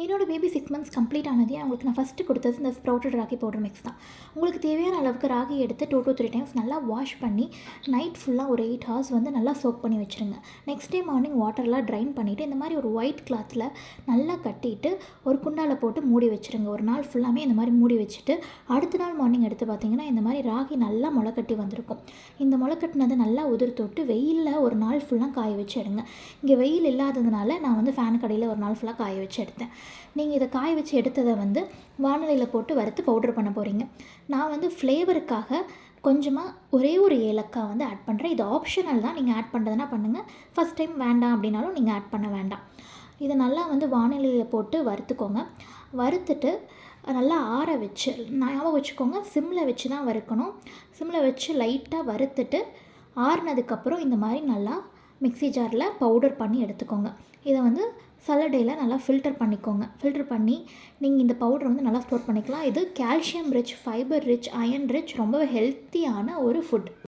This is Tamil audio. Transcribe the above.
என்னோட பேபி 6 மந்த்ஸ் கம்ப்ளீட் ஆனதே அவங்களுக்கு நான் ஃபஸ்ட்டு கொடுத்தது இந்த ஸ்ப்ரவுட்டட் ராகி பவுடர் மிக்ஸ் தான். உங்களுக்கு தேவையான அளவுக்கு ராகி எடுத்து 2 to 3 டைம்ஸ் நல்லா வாஷ் பண்ணி நைட் ஃபுல்லாக ஒரு 8 ஹவர்ஸ் வந்து நல்லா சோக் பண்ணி வச்சுருங்க. நெக்ஸ்ட் டே மார்னிங் வாட்டர்லாம் ட்ரைன் பண்ணிவிட்டு இந்த மாதிரி ஒரு ஒயிட் கிளாத்தில் நல்லா கட்டிட்டு ஒரு குண்டால போட்டு மூடி வச்சுருங்க. ஒரு நாள் ஃபுல்லாமே இந்த மாதிரி மூடி வச்சுட்டு அடுத்த நாள் மார்னிங் எடுத்து பார்த்தீங்கன்னா இந்த மாதிரி ராகி நல்லா முளைக்கட்டி வந்திருக்கும். இந்த முளைக்கட்டினதை நல்லா உதிர்த்து விட்டு வெயிலில் ஒரு நாள் ஃபுல்லாக காய வச்சு எடுங்க. இங்கே வெயில் இல்லாததுனால நான் வந்து ஃபேன் கடையில் ஒரு நாள் ஃபுல்லாக காய வச்சு எடுத்தேன். நீங்கள் இதை காய வச்சு எடுத்ததை வந்து வானிலையில் போட்டு வறுத்து பவுடர் பண்ண போகிறீங்க. நான் வந்து ஃப்ளேவருக்காக கொஞ்சமாக ஒரே ஒரு ஏலக்காய் வந்து ஆட் பண்ணுறேன். இது ஆப்ஷனல் தான், நீங்கள் ஆட் பண்ணுறதுனா பண்ணுங்கள். ஃபஸ்ட் டைம் வேண்டாம் அப்படின்னாலும் நீங்கள் ஆட் பண்ண வேண்டாம். இதை நல்லா வந்து வானிலையில் போட்டு வறுத்துக்கோங்க. வறுத்துட்டு நல்லா ஆற வச்சு ஞாபகம் வச்சுக்கோங்க, சிம்மில் வச்சு தான் வறுக்கணும். சிம்மில் வச்சு லைட்டாக வறுத்துட்டு ஆறுனதுக்கப்புறம் இந்த மாதிரி நல்லா மிக்ஸி ஜாரில் பவுடர் பண்ணி எடுத்துக்கோங்க. இதை வந்து சல்லடையில் நல்லா ஃபில்டர் பண்ணிக்கோங்க. ஃபில்டர் பண்ணி நீங்கள் இந்த பவுடர் வந்து நல்லா ஸ்டோர் பண்ணிக்கலாம். இது calcium rich, fibre rich, iron rich, ரொம்ப ஹெல்த்தியான ஒரு ஃபுட்.